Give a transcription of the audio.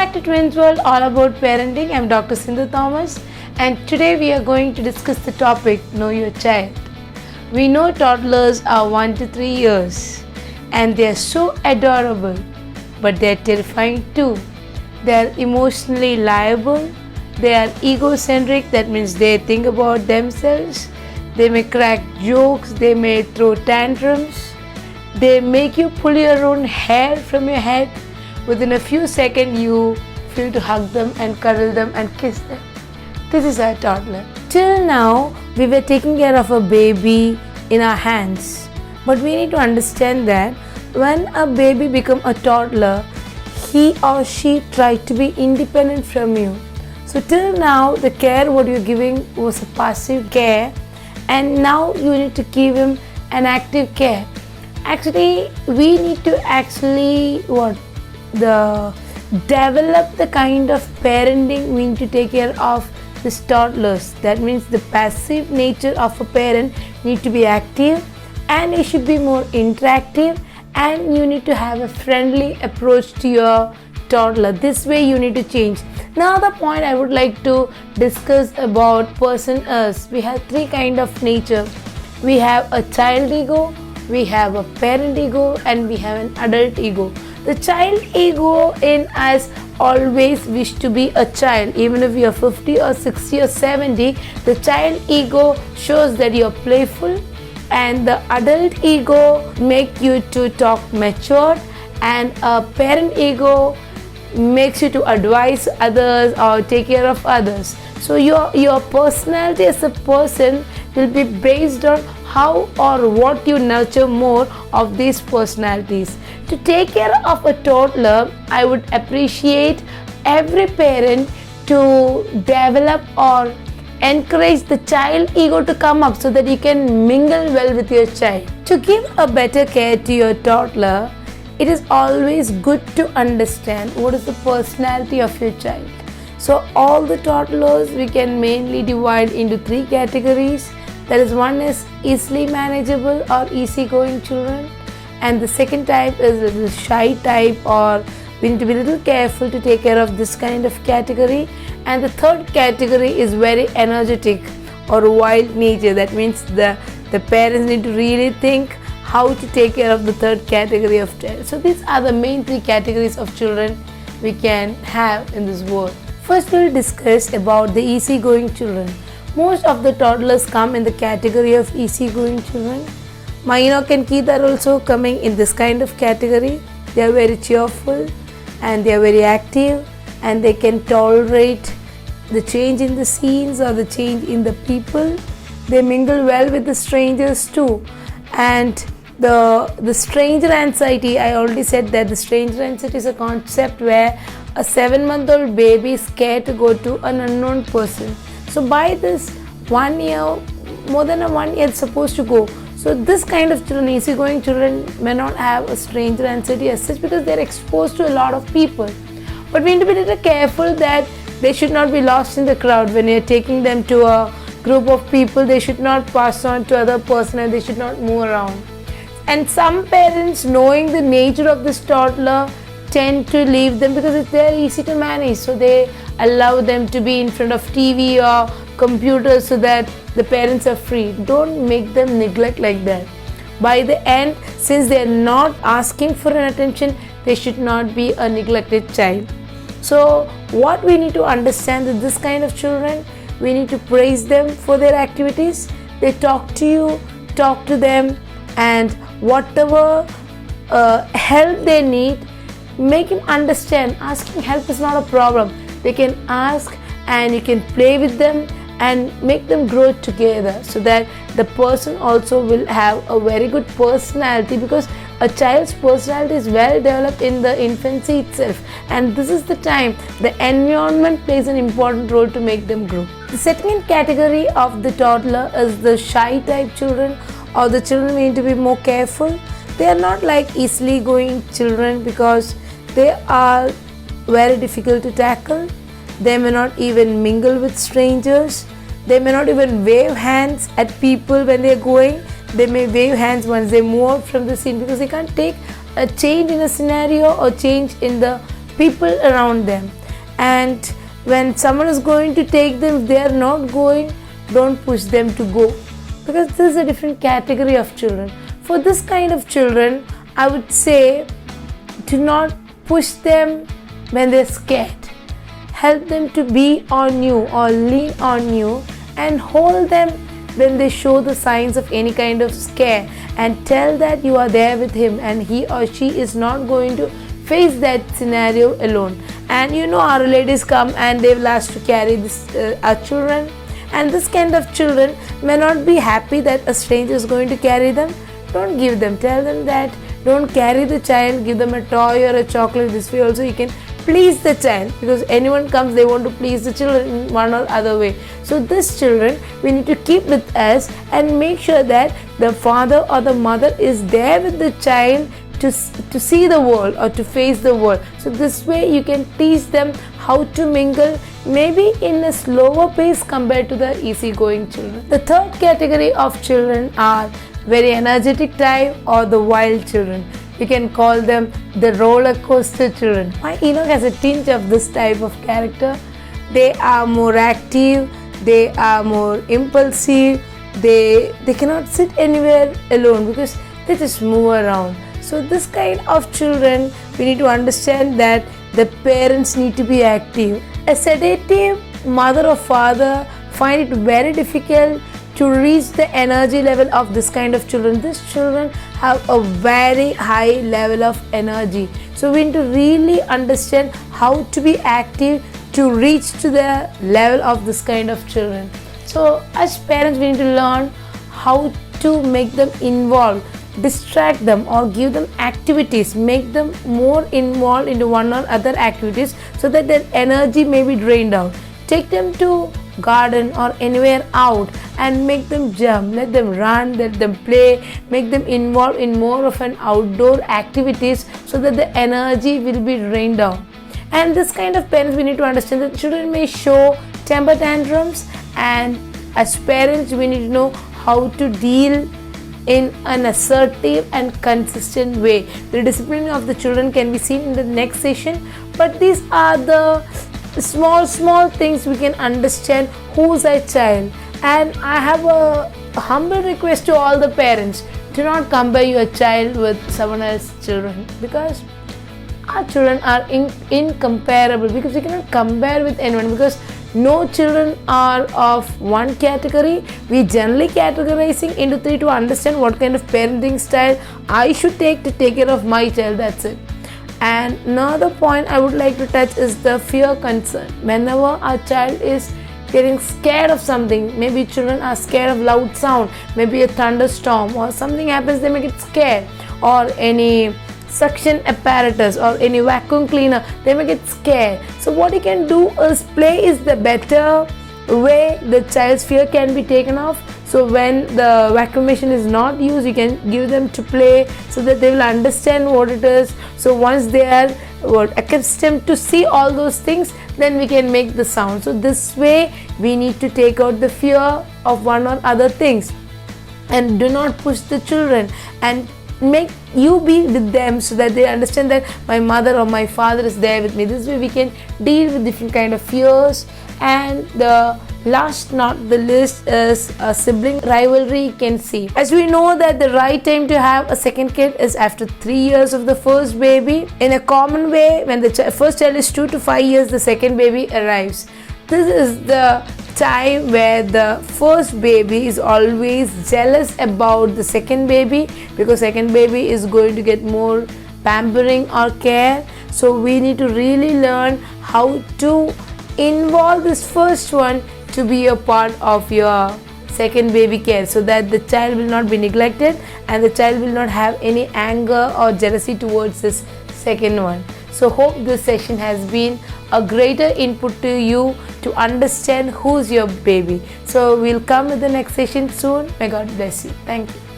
back to Twins World, all about parenting. I'm Dr. Sindhu Thomas, and today we are going to discuss the topic Know Your Child. We know toddlers are 1 to 3 years and they are so adorable, but they are terrifying too. They are emotionally liable, they are egocentric, that means they think about themselves, they may crack jokes, they may throw tantrums, they make you pull your own hair from your head. Within a few seconds you feel to hug them and cuddle them and kiss them. This is our toddler. Till now we were taking care of a baby in our hands, but we need to understand that when a baby becomes a toddler, he or she tried to be independent from you. So till now the care what you're giving was a passive care, and now you need to give him an active care. Actually we need to develop the kind of parenting we need to take care of these toddlers. That means the passive nature of a parent need to be active, and it should be more interactive, and you need to have a friendly approach to your toddler. This way you need to change. Now the point I would like to discuss about person is, we have three kind of nature. We have a child ego, we have a parent ego, and we have an adult ego. The child ego in us always wish to be a child. Even if you are 50 or 60 or 70, the child ego shows that you are playful, and the adult ego make you to talk mature, and a parent ego makes you to advise others or take care of others. So your personality as a person will be based on how or what you nurture more of these personalities. To take care of a toddler, I would appreciate every parent to develop or encourage the child ego to come up so that you can mingle well with your child. To give a better care to your toddler, it is always good to understand what is the personality of your child. So all the toddlers we can mainly divide into three categories. That is, one is easily manageable or easygoing children, and the second type is a little shy type, or we need to be a little careful to take care of this kind of category. And the third category is very energetic or wild nature. That means the parents need to really think how to take care of the third category of child. So these are the main three categories of children we can have in this world. First we'll discuss about the easygoing children. Most of the toddlers come in the category of easygoing children. Enoch and Keith are also coming in this kind of category. They are very cheerful and they are very active, and they can tolerate the change in the scenes or the change in the people. They mingle well with the strangers too. And the stranger anxiety, I already said that the stranger anxiety is a concept where a 7-month-old baby is scared to go to an unknown person. So by this 1 year, more than a 1 year it's supposed to go. So this kind of children, easygoing children, may not have a stranger anxiety as such because they are exposed to a lot of people. But we need to be a little careful that they should not be lost in the crowd. When you are taking them to a group of people, they should not pass on to other person and they should not move around. And some parents, knowing the nature of this toddler, tend to leave them because they are easy to manage. So they allow them to be in front of TV or computers so that the parents are free. Don't make them neglect like that. By the end, since they are not asking for an attention, they should not be a neglected child. So what we need to understand is this kind of children, we need to praise them for their activities. They talk to you, talk to them, and whatever help they need, make him understand. Asking help is not a problem. They can ask and you can play with them and make them grow together, so that the person also will have a very good personality, because a child's personality is well developed in the infancy itself, and this is the time the environment plays an important role to make them grow. The second category of the toddler is the shy type children, or the children we need to be more careful. They are not like easily going children because they are very difficult to tackle. They may not even mingle with strangers. They may not even wave hands at people when they are going. They may wave hands once they move out from the scene because they can't take a change in a scenario or change in the people around them. And when someone is going to take them, if they are not going, don't push them to go, because this is a different category of children. For this kind of children, I would say, do not push them when they're scared. Help them to be on you or lean on you, and hold them when they show the signs of any kind of scare, and tell that you are there with him and he or she is not going to face that scenario alone. And our ladies come and they will ask to carry our children, and this kind of children may not be happy that a stranger is going to carry them. Don't give them. Tell them that don't carry the child. Give them a toy or a chocolate. This way also you can please the child, because anyone comes, they want to please the children in one or other way. So these children we need to keep with us and make sure that the father or the mother is there with the child to see the world or to face the world. So this way you can teach them how to mingle, maybe in a slower pace compared to the easygoing children. The third category of children are very energetic type or the wild children. You can call them the roller coaster children. My Enoch has a tinge of this type of character. They are more active, they are more impulsive, they cannot sit anywhere alone because they just move around. So this kind of children, we need to understand that the parents need to be active. A sedative mother or father find it very difficult to reach the energy level of this kind of children. These children have a very high level of energy. So we need to really understand how to be active to reach to the level of this kind of children. So as parents, we need to learn how to make them involved, distract them or give them activities, make them more involved into one or other activities so that their energy may be drained out. Take them to garden or anywhere out and make them jump, let them run, let them play, make them involved in more of an outdoor activities so that the energy will be drained down. And this kind of parents, we need to understand that children may show temper tantrums, and as parents we need to know how to deal in an assertive and consistent way. The discipline of the children can be seen in the next session, but these are the small things we can understand who's a child. And I have a humble request to all the parents: do not compare your child with someone else's children, because our children are incomparable, because we cannot compare with anyone, because no children are of one category. We generally categorizing into three to understand what kind of parenting style I should take to take care of my child. That's it. And another point I would like to touch is the fear concern. Whenever our child is getting scared of something, maybe children are scared of loud sound, maybe a thunderstorm or something happens, they may get scared, or any suction apparatus or any vacuum cleaner, they may get scared. So what you can do is play is the better way the child's fear can be taken off. So when the vacuum machine is not used, you can give them to play so that they will understand what it is. So once they are accustomed to see all those things, then we can make the sound. So this way we need to take out the fear of one or other things, and do not push the children, and make you be with them so that they understand that my mother or my father is there with me. This way we can deal with different kind of fears. And the last not the least is a sibling rivalry you can see. As we know that the right time to have a second kid is after 3 years of the first baby. In a common way, when the first child is 2 to 5 years, the second baby arrives. This is the time where the first baby is always jealous about the second baby, because second baby is going to get more pampering or care. So we need to really learn how to involve this first one to be a part of your second baby care, so that the child will not be neglected and the child will not have any anger or jealousy towards this second one. So hope this session has been a greater input to you to understand who's your baby. So we'll come with the next session soon. May God bless you. Thank you.